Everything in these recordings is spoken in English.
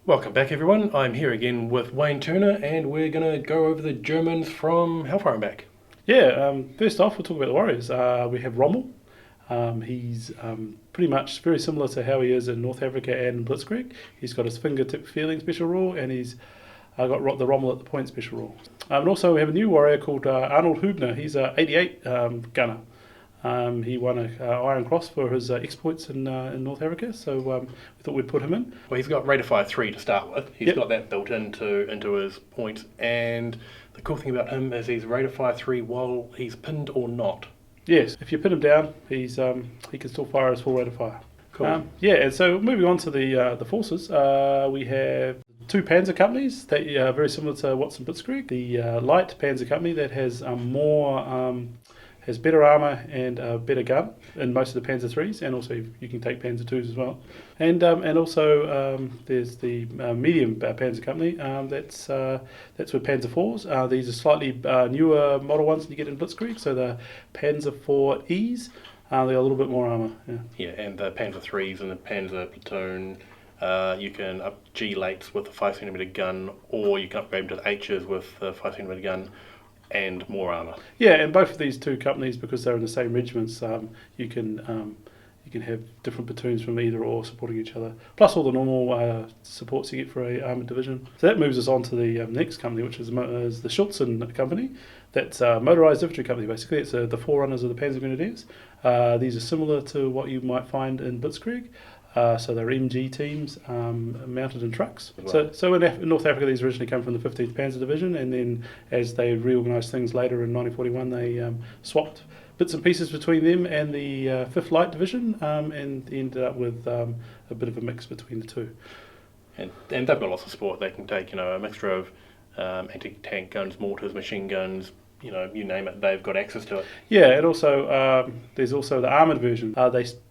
Welcome back, everyone. I'm here again with Wayne Turner, and we're going to go over the Germans from how far back? First off, we'll talk about the Warriors. We have Rommel. He's pretty much very similar to how he is in North Africa and Blitzkrieg. He's got his fingertip feeling special rule, and he's got the Rommel at the point special rule. And also, we have a new warrior called Arnold Hubner. He's a 88 gunner. He won an Iron Cross for his exploits in North Africa, so we thought we'd put him in. Well, he's got Rate of Fire 3 to start with. He's Yep. got that built into his points, and the cool thing about him is he's Rate of Fire 3 while he's pinned or not. Yes, if you pin him down, he can still fire his full rate of fire. Cool. And so moving on to the forces, we have two Panzer companies that are very similar to what's in Blitzkrieg. The light Panzer company that has has better armour and a better gun in most of the Panzer threes, and also you can take Panzer twos as well. And also there's the medium Panzer company that's with Panzer fours. These are slightly newer model ones than you get in Blitzkrieg. So the Panzer 4Es. They got a little bit more armour. Yeah, and the Panzer 3s and the Panzer platoon, you can up G-lates with a 5cm gun, or you can upgrade them to the H's with a 5cm gun and more armour. Yeah, and both of these two companies, because they're in the same regiments, you can have different platoons from either or supporting each other, plus all the normal supports you get for a armoured division. So that moves us on to the next company, which is the Schulzen company. That's a motorised infantry company, basically. It's the forerunners of the Panzer Grenadiers. These are similar to what you might find in Blitzkrieg. So they're MG teams mounted in trucks. Wow. So in North Africa, these originally come from the 15th Panzer Division, and then as they reorganised things later in 1941, they swapped bits and pieces between them and the 5th Light Division, and ended up with a bit of a mix between the two. And they've got lots of support. They can take a mixture of anti-tank guns, mortars, machine guns, you name it. They've got access to it. Yeah, and also there's also the armoured version.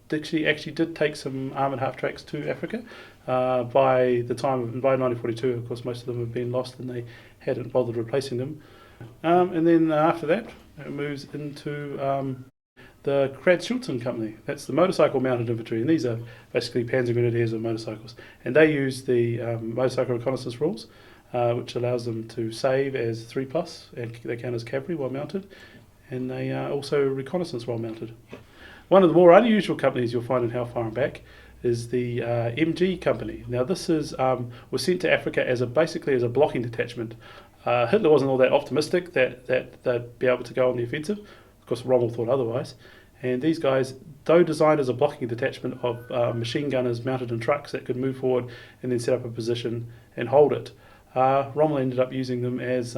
They actually did take some armoured half tracks to Africa. By 1942, of course, most of them have been lost, and they hadn't bothered replacing them. And then after that, it moves into the Kranz-Schulzen company. That's the motorcycle mounted infantry, and these are basically Panzer Grenadiers of motorcycles. And they use the motorcycle reconnaissance rules, which allows them to save as 3+, and they count as cavalry while mounted, and they are also reconnaissance while mounted. One of the more unusual companies you'll find in How Far and Back is the MG company. Now this was sent to Africa basically as a blocking detachment. Hitler wasn't all that optimistic that they'd be able to go on the offensive. Of course, Rommel thought otherwise. And these guys, though designed as a blocking detachment of machine gunners mounted in trucks that could move forward and then set up a position and hold it, Rommel ended up using them as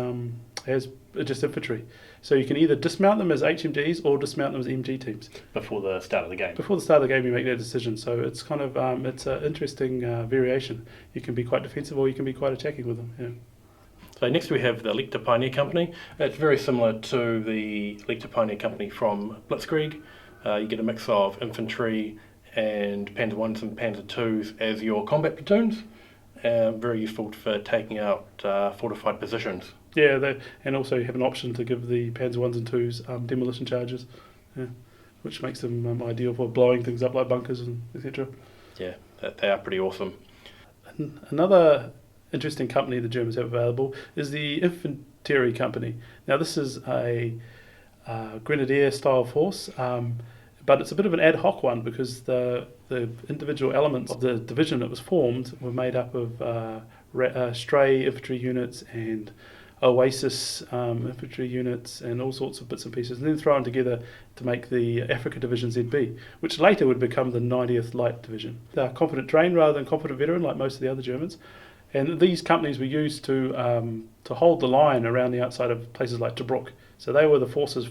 just infantry. So you can either dismount them as HMGs or dismount them as MG teams. Before the start of the game. Before the start of the game, you make that decision. So it's kind of it's an interesting variation. You can be quite defensive or you can be quite attacking with them. Yeah. So next we have the Lecter Pioneer Company. It's very similar to the Lecter Pioneer Company from Blitzkrieg. You get a mix of infantry and Panzer 1s and Panzer 2s as your combat platoons. Very useful for taking out fortified positions. Yeah, and also you have an option to give the Panzer 1s and 2s demolition charges, which makes them ideal for blowing things up like bunkers and etc. Yeah, they are pretty awesome. Another interesting company the Germans have available is the Infantry Company. Now this is a grenadier style force, but it's a bit of an ad hoc one because the individual elements of the division that was formed were made up of stray infantry units and Oasis infantry units and all sorts of bits and pieces, and then thrown together to make the Africa Division ZB, which later would become the 90th Light Division. They're confident trained rather than confident veteran like most of the other Germans, and these companies were used to hold the line around the outside of places like Tobruk. So they were the forces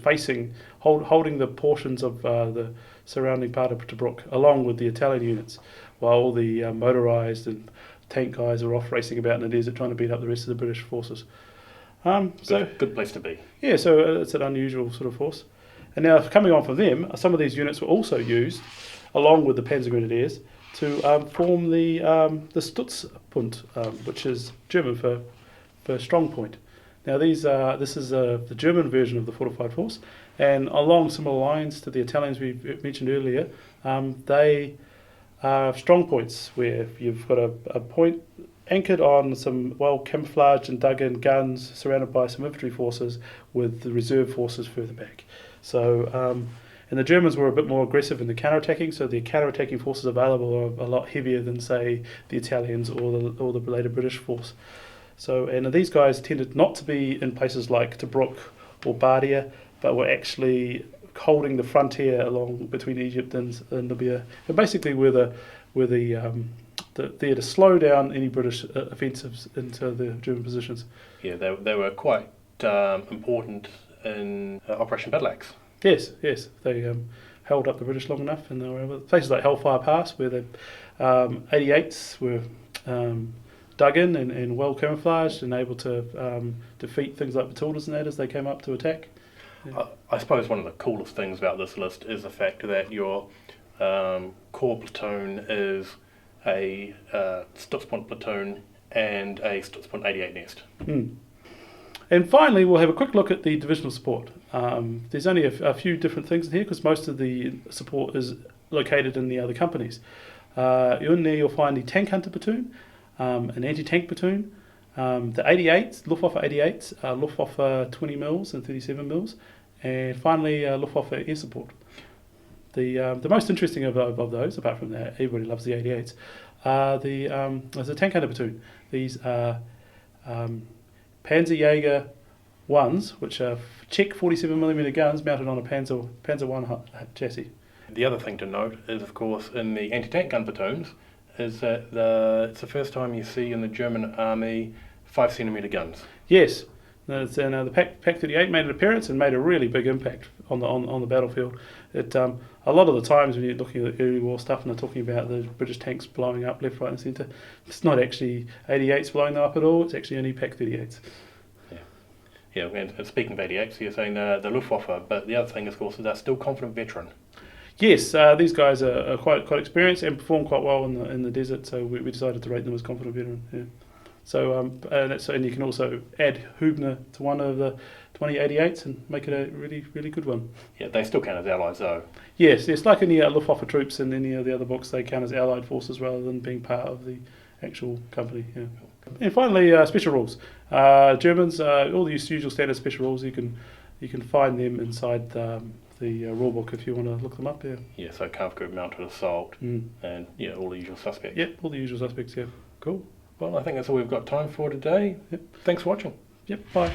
holding the portions of the surrounding part of Tobruk, along with the Italian units, while all the motorised and tank guys are off racing about in the desert trying to beat up the rest of the British forces. Good place to be. Yeah, so it's an unusual sort of force. And now coming on from them, some of these units were also used, along with the Panzer Grenadiers, to form the Stützpunkt, which is German for strong point. Now this is the German version of the fortified force, and along similar lines to the Italians we mentioned earlier, they are strong points where you've got a point anchored on some well camouflaged and dug in guns, surrounded by some infantry forces with the reserve forces further back. So, and the Germans were a bit more aggressive in the counter-attacking, so the counter-attacking forces available are a lot heavier than, say, the Italians or the later British force. So, and these guys tended not to be in places like Tobruk or Bardia, but were actually holding the frontier along between Egypt and Libya, and basically were there to slow down any British offensives into the German positions. Yeah, they were quite important in Operation Battle Axe. Yes, they held up the British long enough, and they were able, places like Hellfire Pass, where the 88s were dug in and well camouflaged and able to defeat things like Matildas and that as they came up to attack. Yeah. I suppose one of the coolest things about this list is the fact that your core platoon is a Stützpunkt platoon and a Stützpunkt 88 nest. Mm. And finally, we'll have a quick look at the divisional support. There's only a few different things in here because most of the support is located in the other companies. In there you'll find the Tank Hunter platoon, an anti-tank platoon, the 88s, Luftwaffe 88s, Luftwaffe 20 mils and 37 mils, and finally Luftwaffe air support. The most interesting of those, apart from that, everybody loves the 88s, is the Tank Hunter platoon. These are Panzerjäger 1s, which are Czech 47mm guns mounted on a Panzer 1 chassis. The other thing to note is, of course, in the anti-tank gun platoons, is that it's the first time you see in the German army 5cm guns. Yes, the Pak 38 made an appearance and made a really big impact on the battlefield. A lot of the times when you're looking at the early war stuff and they're talking about the British tanks blowing up left, right and centre, it's not actually 88s blowing them up at all, it's actually only Pak 38s. Yeah, and speaking of 88s, you're saying the Luftwaffe, but the other thing, of course, is they're still confident veteran. Yes, these guys are quite experienced and perform quite well in the desert, so we decided to rate them as confident veteran. Yeah. So and you can also add Hubner to one of the 2088s and make it a really, really good one. Yeah, they still count as allies though. Yes, like any Luftwaffe troops in any of the other books, they count as allied forces rather than being part of the actual company. Yeah. And finally, special rules. Germans, all the usual standard special rules, you can find them inside the rule book if you want to look them up. Yeah. Yeah, so Kampfgruppe mounted assault and all the usual suspects. Yep, all the usual suspects. Yeah. Cool. Well, I think that's all we've got time for today. Yep. Thanks for watching. Yep. Bye.